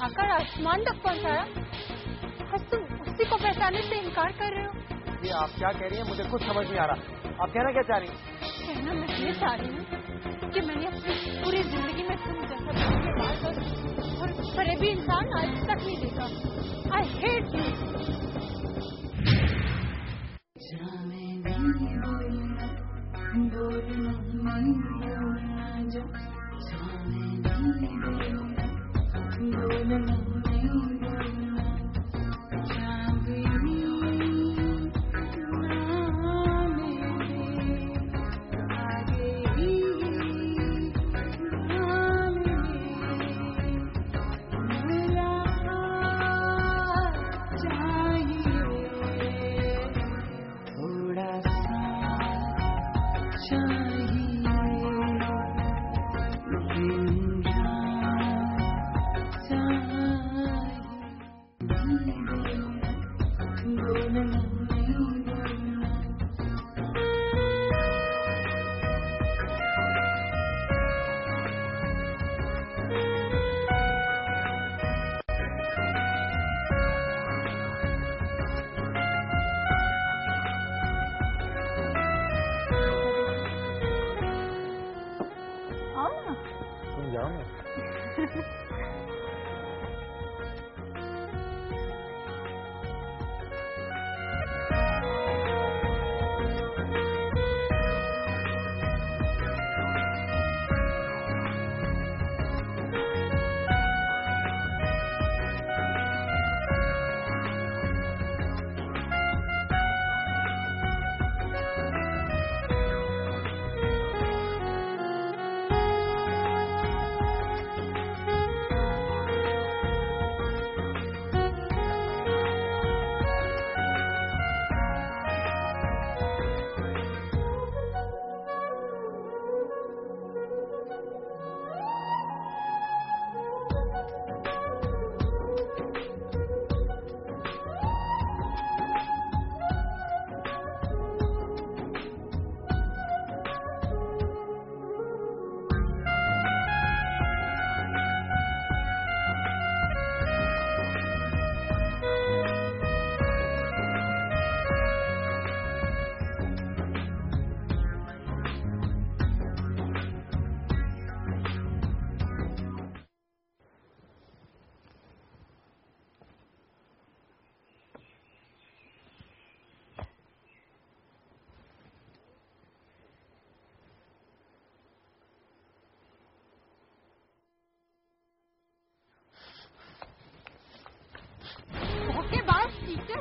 आकर आसमान तक पहुंचाया, आज तुम उसी को पहचानने से इनकार कर रहे हो। ये आप क्या कह रही हैं? मुझे कुछ समझ नहीं आ रहा। आप कहना क्या चाह रही हैं? कहना मैं ये चाह रही हूँ कि मैंने अपनी पूरी जिंदगी में तुम जैसा धोखेबाज और फरेबी इंसान आज तक नहीं देखा। I hate you.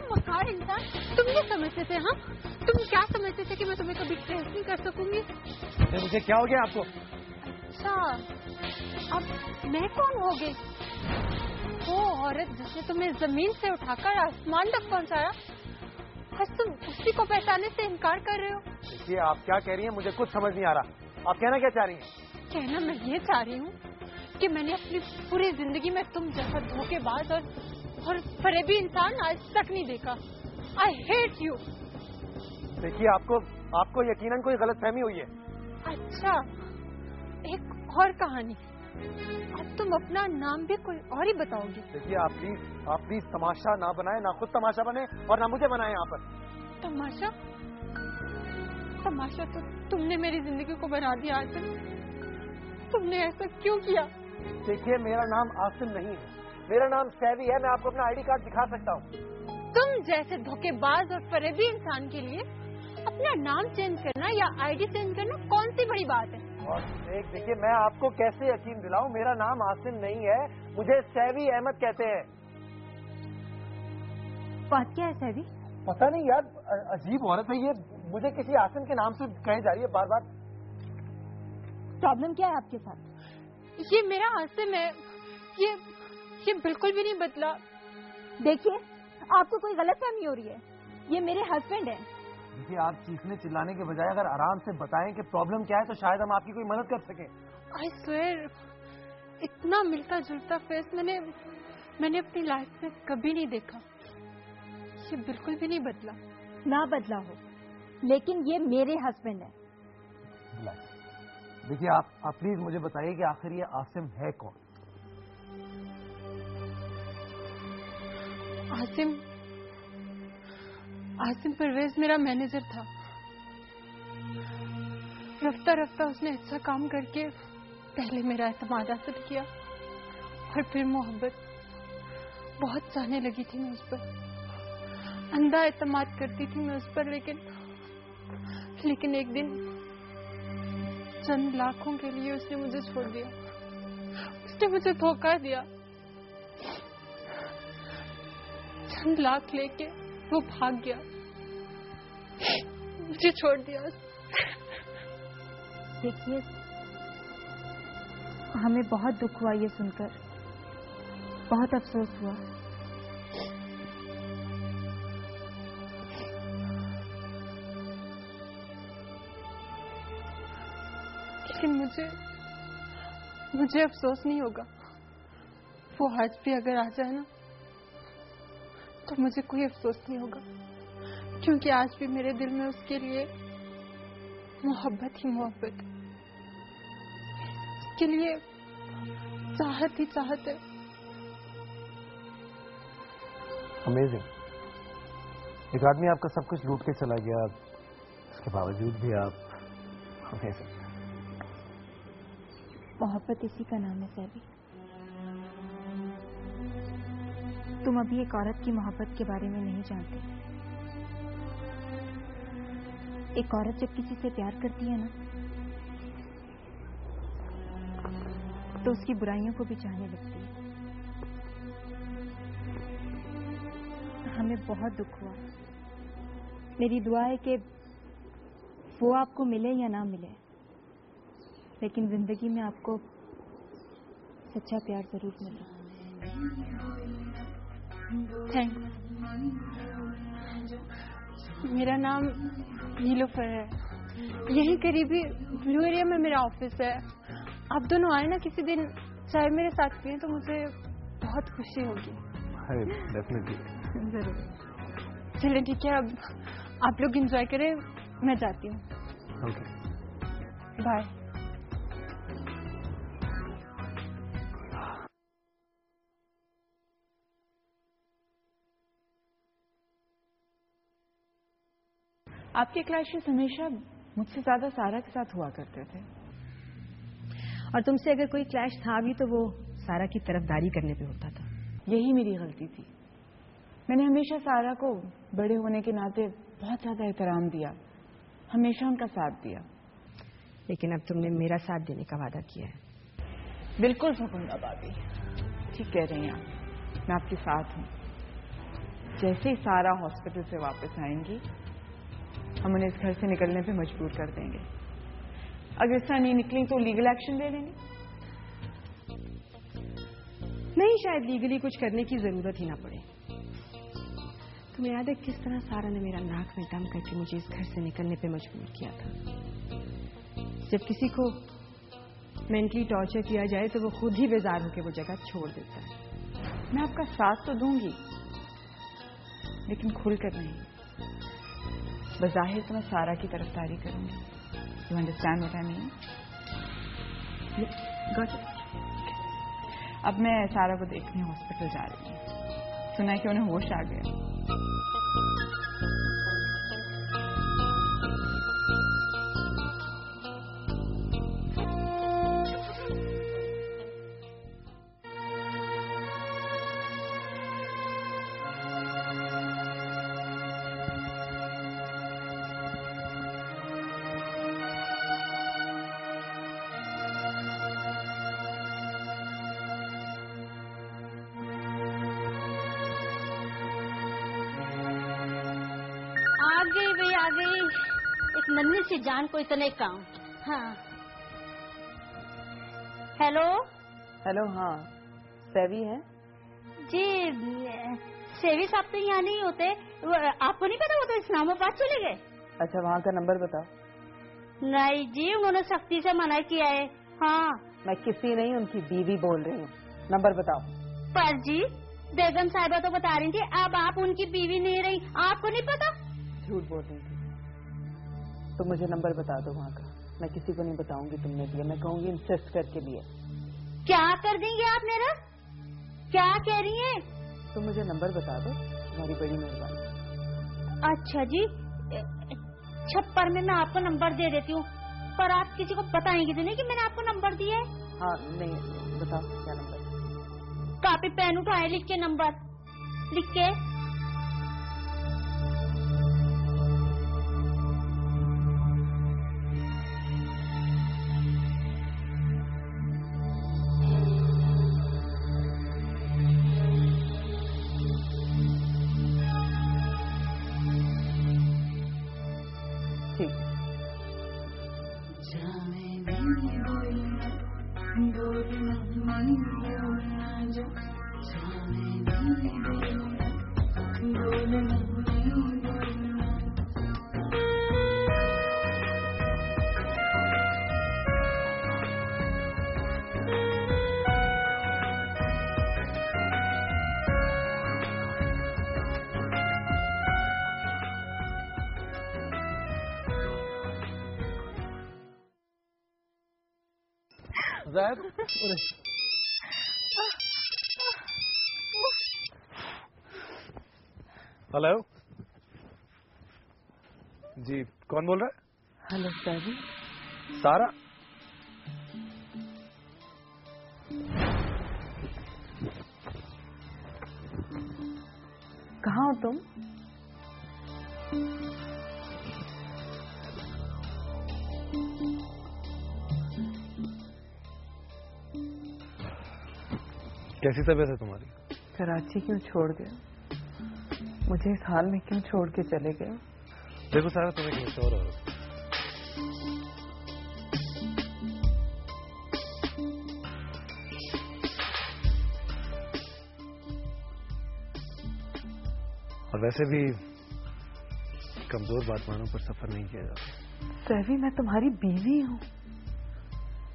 मकार इंसान, तुम ये समझते थे? हाँ, तुम क्या समझते थे कि मैं तुम्हें कभी ट्रेस नहीं कर सकूंगी? मुझे क्या हो गया आपको? अच्छा, अब मैं कौन हो गई? वो औरत जिसने तुम्हें जमीन से उठाकर आसमान तक पहुंचाया, आज तुम उसी को पहचानने से इनकार कर रहे हो। देखिए, आप क्या कह रही हैं? मुझे कुछ समझ नहीं आ रहा। आप कहना क्या चाह रही हैं? कहना मैं ये चाह रही हूँ कि मैंने अपनी पूरी जिंदगी में तुम जैसा धोखेबाज और फरेबी इंसान आज तक नहीं देखा। I hate you. देखिए, आपको यकीनन कोई गलतफहमी हुई है। अच्छा, एक और कहानी। अब तुम अपना नाम भी कोई और ही बताओगे। देखिए, आप प्लीज तमाशा ना बनाए, ना खुद तमाशा बने और ना मुझे बनाए यहाँ पर। तमाशा? तमाशा तो तुमने मेरी जिंदगी को बना दिया आसिम। तुमने ऐसा क्यों किया? देखिए, मेरा नाम आसिम नहीं है, मेरा नाम सैवी है। मैं आपको अपना आईडी कार्ड दिखा सकता हूँ। तुम जैसे धोखेबाज और फरेबी इंसान के लिए अपना नाम चेंज करना या आईडी चेंज करना कौन सी बड़ी बात है? और देखिए, मैं आपको कैसे यकीन दिलाऊं? मेरा नाम आसिम नहीं है, मुझे सैवी अहमद कहते हैं। बात क्या है सैवी? पता नहीं यार, अजीब औरत है ये, मुझे किसी आसिम के नाम से कहे जा रही है बार बार। प्रॉब्लम क्या है आपके साथ? ये मेरा आसिम है, ये बिल्कुल भी नहीं बदला। देखिए, आपको कोई गलतफहमी हो रही है, ये मेरे हस्बैंड हैं। देखिए, आप चीखने चिल्लाने के बजाय अगर आराम से बताएं कि प्रॉब्लम क्या है तो शायद हम आपकी कोई मदद कर सकें। आई स्वेयर, इतना मिलता जुलता फेस मैंने अपनी लाइफ में कभी नहीं देखा। ये बिल्कुल भी नहीं बदला। ना बदला हो, लेकिन ये मेरे हस्बैंड हैं। देखिए, आप प्लीज मुझे बताइए कि आखिर ये आसिम है कौन? आसिम परवेज मेरा मैनेजर था। रफ्ता रफ्ता उसने अच्छा काम करके पहले मेरा एतमाद हासिल किया और फिर मोहब्बत। बहुत चाहने लगी थी मैं उस पर, अंधा एतमाद करती थी मैं उस पर, लेकिन एक दिन चंद लाखों के लिए उसने मुझे छोड़ दिया। उसने मुझे धोखा दिया। चंद लाख लेके वो भाग गया, मुझे छोड़ दिया। देखिए, हमें बहुत दुख हुआ ये सुनकर, बहुत अफसोस हुआ। लेकिन मुझे अफसोस नहीं होगा। वो आज भी अगर आ जाए ना तो मुझे कोई अफसोस नहीं होगा, क्योंकि आज भी मेरे दिल में उसके लिए मोहब्बत ही मोहब्बत है, उसके लिए चाहत ही चाहत है। अमेजिंग। एक आदमी आपका सब कुछ लूट के चला गया, उसके बावजूद भी आप अमेजिंग। मोहब्बत इसी का नाम है सैवी। तुम अभी एक औरत की मोहब्बत के बारे में नहीं जानते। एक औरत जब किसी से प्यार करती है ना तो उसकी बुराइयों को भी चाहने लगती है। हमें बहुत दुख हुआ। मेरी दुआ है कि वो आपको मिले या ना मिले, लेकिन जिंदगी में आपको सच्चा प्यार जरूर मिले। थैंक्स। मेरा नाम नीलोफर है। यही करीबी ब्लू एरिया में मेरा ऑफिस है। आप दोनों आए ना किसी दिन, चाय मेरे साथ पिए तो मुझे बहुत खुशी होगी। डेफिनेटली। जरूर। चलिए ठीक है, अब आप लोग एंजॉय करें, मैं जाती हूँ। Okay, bye. आपके क्लैशेस हमेशा मुझसे ज्यादा सारा के साथ हुआ करते थे, और तुमसे अगर कोई क्लैश था भी तो वो सारा की तरफदारी करने पे होता था। यही मेरी गलती थी। मैंने हमेशा सारा को बड़े होने के नाते बहुत ज्यादा एहतराम दिया, हमेशा उनका साथ दिया। लेकिन अब तुमने मेरा साथ देने का वादा किया है। बिल्कुल फकुंदा भाभी, ठीक कह रही हैं आप, मैं आपके साथ हूँ। जैसे ही सारा हॉस्पिटल से वापस आएंगी हम उन्हें इस घर से निकलने पे मजबूर कर देंगे। अगर इस तरह नहीं निकली तो लीगल एक्शन ले लेंगे। नहीं, शायद लीगली कुछ करने की जरूरत ही ना पड़े। तुम्हें याद है किस तरह सारा ने मेरा नाक में दम करके मुझे इस घर से निकलने पे मजबूर किया था। जब किसी को मेंटली टॉर्चर किया जाए तो वो खुद ही बेजार होकर वो जगह छोड़ देता है। मैं आपका साथ तो दूंगी, लेकिन खुलकर नहीं। बज़ाहिर तो मैं सारा की तरफदारी करूंगी। You understand what I mean? Got it. अब मैं सारा को देखने हॉस्पिटल जा रही हूँ। सुना है कि उन्हें होश आ गया। आ गई एक नन्ही सी जान को इतने काम। हाँ, हेलो हेलो, हाँ सैवी है जी। सेवी साहब तो यहाँ नहीं होते। आपको नहीं पता, वो तो इस्लामाबाद चले गए। अच्छा, वहाँ का नंबर बताओ। नहीं जी, उन्होंने सख्ती से मना किया है। हाँ, मैं किसी नहीं, उनकी बीवी बोल रही हूँ। नंबर बताओ। पर जी बेगम साहिबा तो बता रही थी, अब आप उनकी बीवी नहीं रही, आपको नहीं पता। झूठ बोल रही थी। तो मुझे नंबर बता दो वहाँ का। मैं किसी को नहीं बताऊंगी तुमने दिया, मैं कहूंगी इंसिस्ट करके दिया। क्या कर देंगे आप मेरा? क्या कह रही हैं? तुम मुझे नंबर बता दो, तुम्हारी बड़ी मेहरबानी। अच्छा जी, छप्पर में मैं आपको नंबर दे देती हूँ, पर आप किसी को बताएंगे तो नहीं कि मैंने आपको नंबर दिया है? हाँ नहीं, बताओ क्या नंबर। कापी पेन उठाए, लिख के नंबर लिख के। ठीक है। ज़ैद, हेलो जी, कौन बोल रहा है? Hello savvy. सारा? कहाँ हो तुम? कैसी तबीयत है तुम्हारी? कराची क्यों छोड़ गए? मुझे इस हाल में क्यों छोड़ के चले गए? देखो सारा, तुम्हें किसी और औरत और वैसे भी कमजोर बातमानों पर सफर नहीं किया जाता। सैवी, मैं तुम्हारी बीवी हूँ,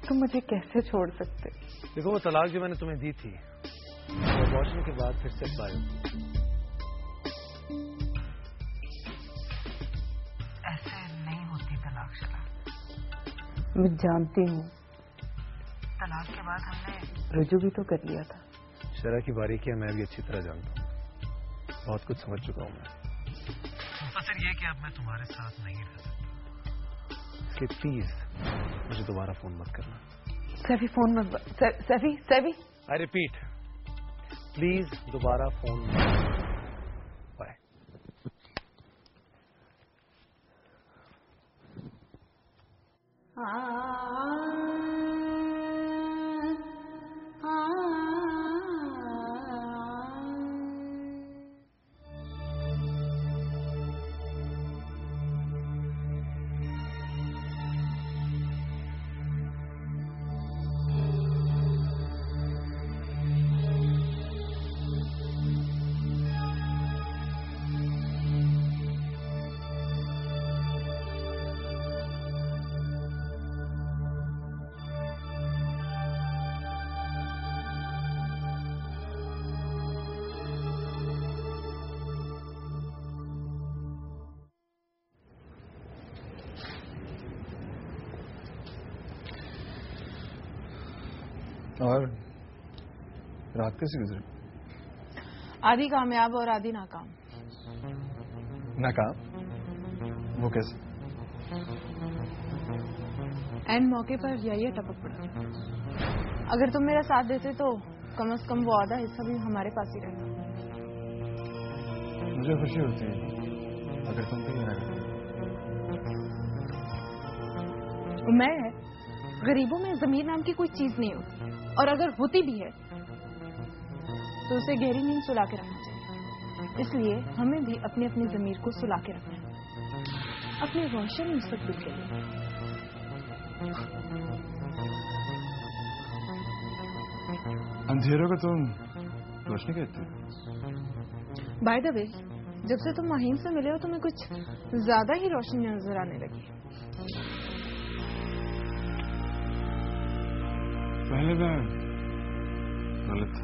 तुम मुझे कैसे छोड़ सकते? देखो, वो तलाक जो मैंने तुम्हें दी थी, अबॉर्शन के बाद फिर से पायो। ऐसे नहीं होती तलाक। मैं जानती हूँ, तलाक के बाद हमने रुजू भी तो कर लिया था। शरह की बारीकियां मैं भी अच्छी तरह जानता हूँ, बहुत कुछ समझ चुका हूँ मैं। मुख्तसर ये कि अब मैं तुम्हारे साथ नहीं रह सकता, इसलिए प्लीज मुझे दोबारा फोन मत करना। सैवी फोन मत। Savvy savvy, I repeat, please दोबारा फोन मत। बाय। और रात कैसी गुजरी? आधी कामयाब और आधी नाकाम। नाकाम? वो कैसे? एंड मौके पर यही टपक पड़ा। अगर तुम मेरा साथ देते तो कम से कम वो आधा हिस्सा भी हमारे पास ही रहता। मुझे खुशी होती है अगर तुम भी मेरा करते। मैं गरीबों में जमीर नाम की कोई चीज नहीं होती, और अगर होती भी है तो उसे गहरी नींद सुला के रखना चाहिए। इसलिए हमें भी अपनी अपनी जमीर को सुला के रखना है, अपने रोशन मुस्तकबिल के लिए। अंधेरों को तुम रोशनी कहते हो? बाय द वे, जब से तुम महीन से मिले हो तुम्हें कुछ ज्यादा ही रोशनी नजर आने लगी। पहले मैं गलत था।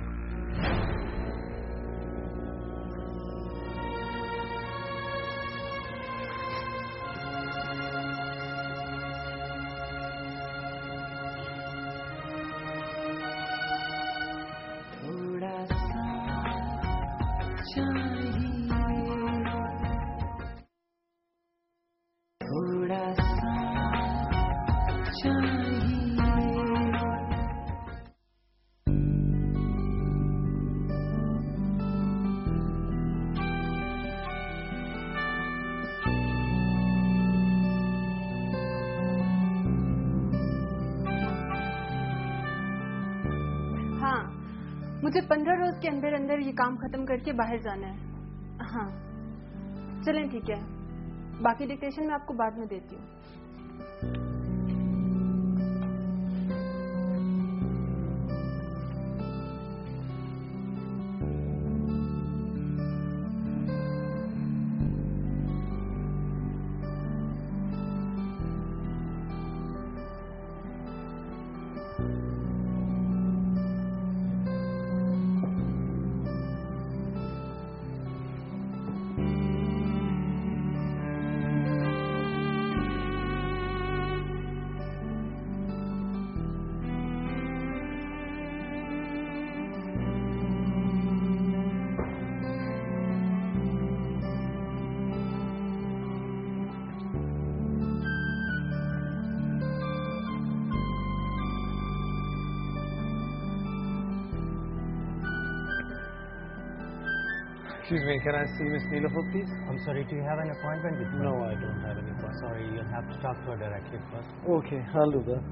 मुझे 15 रोज के अंदर अंदर ये काम खत्म करके बाहर जाना है। हाँ चलें ठीक है, बाकी डिक्टेशन मैं आपको बाद में देती हूँ। Excuse me, can I see Miss Neelofer, please? I'm sorry, do you have an appointment with me? No, I don't have any appointment. Sorry, you'll have to talk to her directly first. Okay, I'll do that.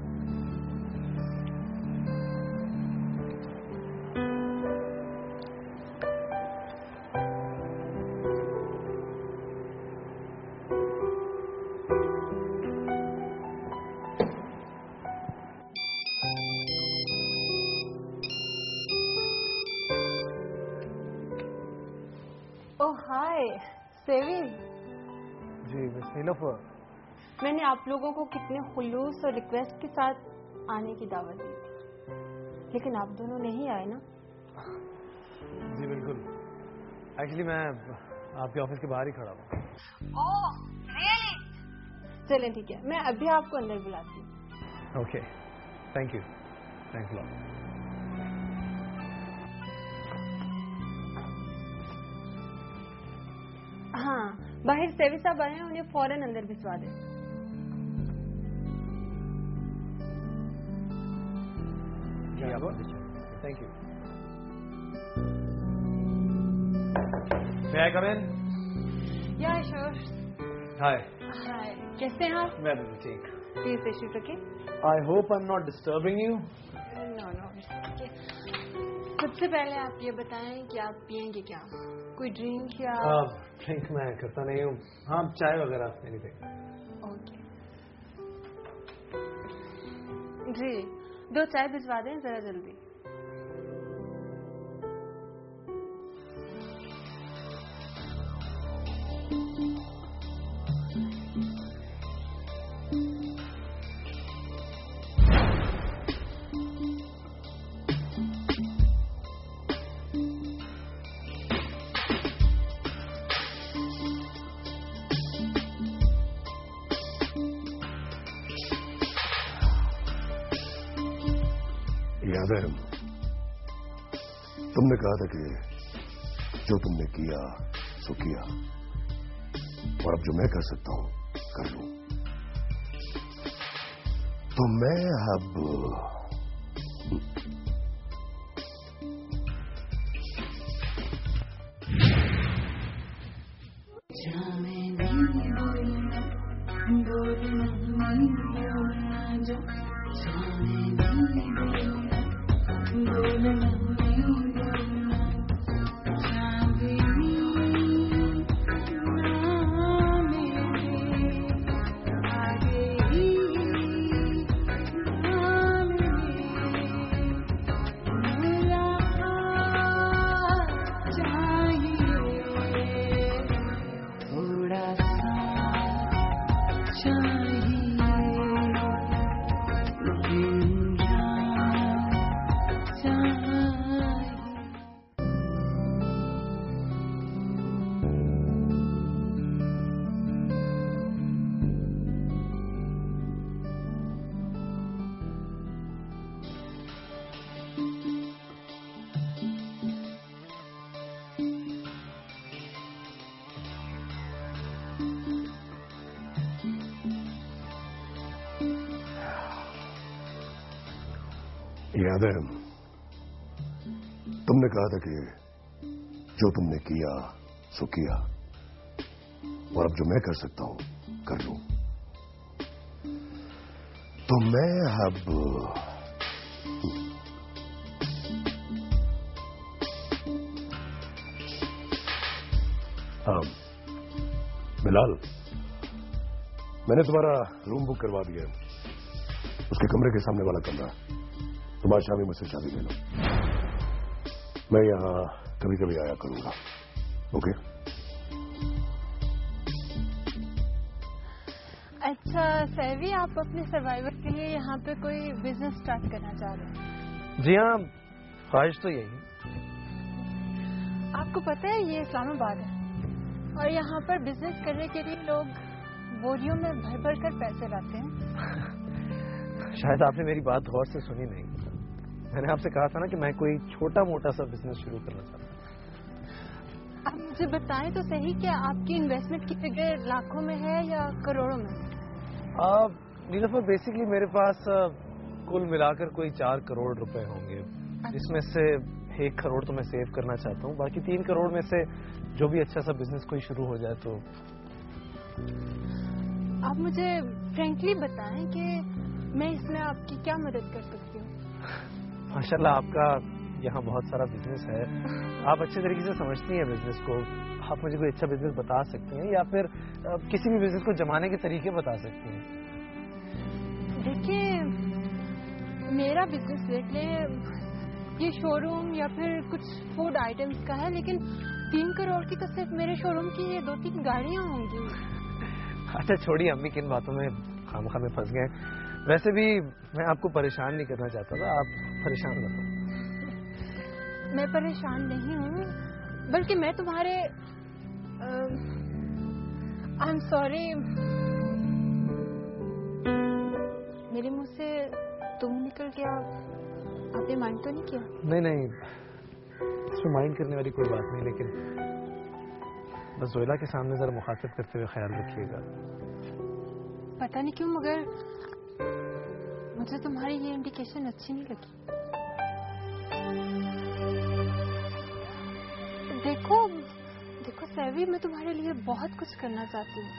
ओह हाय सेवी। जी miss Nilofar, मैंने आप लोगों को कितने खुलूस और request के साथ आने की दावत दी थी, लेकिन आप दोनों नहीं आए ना। जी बिल्कुल, एक्चुअली मैं आपके ऑफिस के बाहर ही खड़ा हूँ। Oh really? चलें ठीक है, मैं अभी आपको अंदर बुलाती हूँ। Okay, thank you, thanks lot. हाँ बाहर सेवी साहब आए हैं, उन्हें फौरन अंदर भिजवा दें। Thank you. May I come in? या श्योर। Hi. हाय, कैसे हैं आप? मैं बिल्कुल ठीक। प्लीज तशरीफ रखें। I hope I'm not disturbing you. No no, सबसे पहले आप ये बताएं कि आप पियेंगे क्या? कोई ड्रिंक या? ड्रिंक मैं करता नहीं हूँ। हाँ चाय वगैरह एनीथिंग। ओके जी, 2 चाय भिजवा दें जरा जल्दी। याद है तुमने कहा था कि जो तुमने किया सो किया, और अब जो मैं कर सकता हूं कर लूं। तो मैं अब याद है तुमने कहा था कि जो तुमने किया सो किया, और अब जो मैं कर सकता हूं कर लूं। तो मैं अब बिलाल, मैंने तुम्हारा रूम बुक करवा दिया है। उसके कमरे के सामने वाला कमरा, तुम आज शाम ही मुझसे चाबी ले लो। मैं यहां कभी कभी आया करूंगा। ओके? अच्छा सैवी, आप अपने सर्वाइवल के लिए यहाँ पे कोई बिजनेस स्टार्ट करना चाह रहे हैं? जी हाँ, ख्वाहिश तो यही है। आपको पता है ये इस्लामाबाद है और यहाँ पर बिजनेस करने के लिए लोग बोरियों में भर भर कर पैसे लाते हैं। शायद आपने मेरी बात गौर से सुनी नहीं। मैंने आपसे कहा था ना कि मैं कोई छोटा मोटा सा बिजनेस शुरू करना चाहता हूँ। आप मुझे बताएं तो सही, क्या आपकी इन्वेस्टमेंट की फिगर लाखों में है या करोड़ों में? नीलोफर, बेसिकली मेरे पास कुल मिलाकर कोई 4 करोड़ रुपए होंगे। अच्छा। जिसमें से 1 करोड़ तो मैं सेव करना चाहता हूँ, बाकी 3 करोड़ में से जो भी अच्छा सा बिजनेस कोई शुरू हो जाए तो। आप मुझे फ्रैंकली बताएं कि मैं इसमें आपकी क्या मदद कर सकती हूँ? माशाल्लाह, आपका यहाँ बहुत सारा बिजनेस है, आप अच्छे तरीके से समझती हैं बिजनेस को। आप मुझे कोई अच्छा बिजनेस बता सकती हैं या फिर किसी भी बिजनेस को जमाने के तरीके बता सकती हैं। देखिए, मेरा बिजनेस देख लें, ये शोरूम या फिर कुछ फूड आइटम्स का है, लेकिन 3 करोड़ की तो सिर्फ मेरे शोरूम की ये 2-3 गाड़ियां होंगी। अच्छा छोड़िए, अम्मी किन बातों में खामखा में फंस गए। वैसे भी मैं आपको परेशान नहीं करना चाहता था, आप परेशान मत हो। मैं परेशान नहीं हूँ, बल्कि मैं तुम्हारे आई एम सॉरी, मेरे मुंह से तुम निकल गया। आपने माइंड तो नहीं किया? नहीं नहीं, इसमें माइंड करने वाली कोई बात नहीं, लेकिन बस जोइला के सामने जरा मुखातिब करते हुए ख्याल रखिएगा। पता नहीं क्यों, मगर मुझे तुम्हारी ये इंडिकेशन अच्छी नहीं लगी। देखो देखो सैवी, मैं तुम्हारे लिए बहुत कुछ करना चाहती हूँ।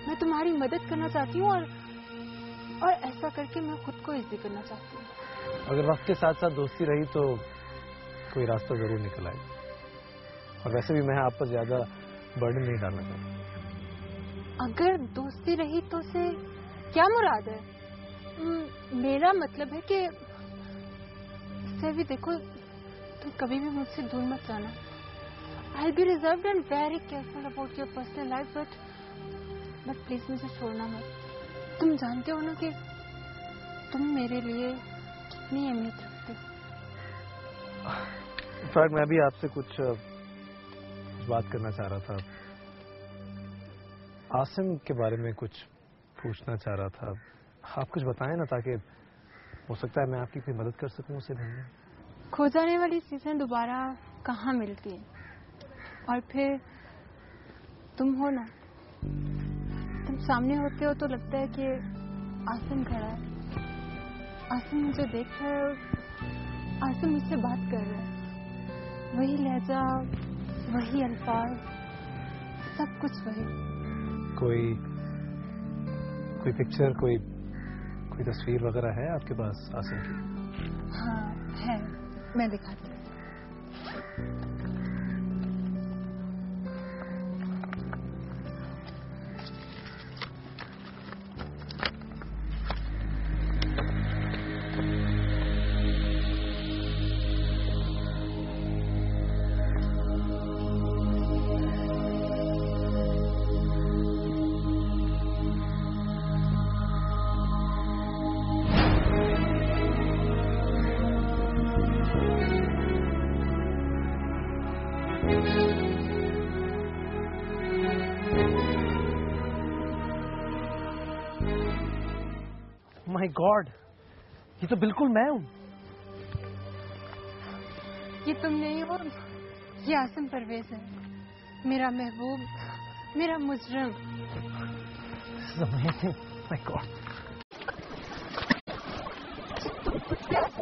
मैं तुम्हारी मदद करना चाहती हूँ और ऐसा करके मैं खुद को इजी करना चाहती हूँ। अगर वक्त के साथ साथ दोस्ती रही तो कोई रास्ता जरूर निकल आए। और वैसे भी मैं आप पर ज्यादा बर्डन नहीं डालना चाहता। अगर दोस्ती रही तो से क्या मुराद है? मेरा मतलब है कि सैवी देखो, तुम कभी भी मुझसे दूर मत जाना। I'll be reserved and very careful about your personal life, but please मुझे छोड़ना मत। तुम जानते हो ना कि तुम मेरे लिए कितनी अहमियत रखते हो। इनफैक्ट मैं भी आपसे कुछ बात करना चाह रहा था। आसिम के बारे में कुछ पूछना चाह रहा था। आप कुछ बताएं ना, ताकि हो सकता है मैं आपकी कोई मदद कर सकूं उसे ढूंढने। खो जाने वाली चीजें दोबारा कहाँ मिलती हैं? और फिर तुम हो ना, तुम सामने होते हो तो लगता है कि आसिम खड़ा है, आसिम मुझे देख रहा है और आसिम मुझसे बात कर रहा है। वही लहजा, वही अल्फाज, सब कुछ वही। कोई पिक्चर, कोई तस्वीर वगैरह है आपके पास आसिम की? हाँ है, मैं दिखाती हूँ। माय गॉड, ये तो बिल्कुल मैं हूँ। ये तुम नहीं हो, ये आसिम परवेज है, मेरा महबूब, मेरा मुजरम। My God. Thank you.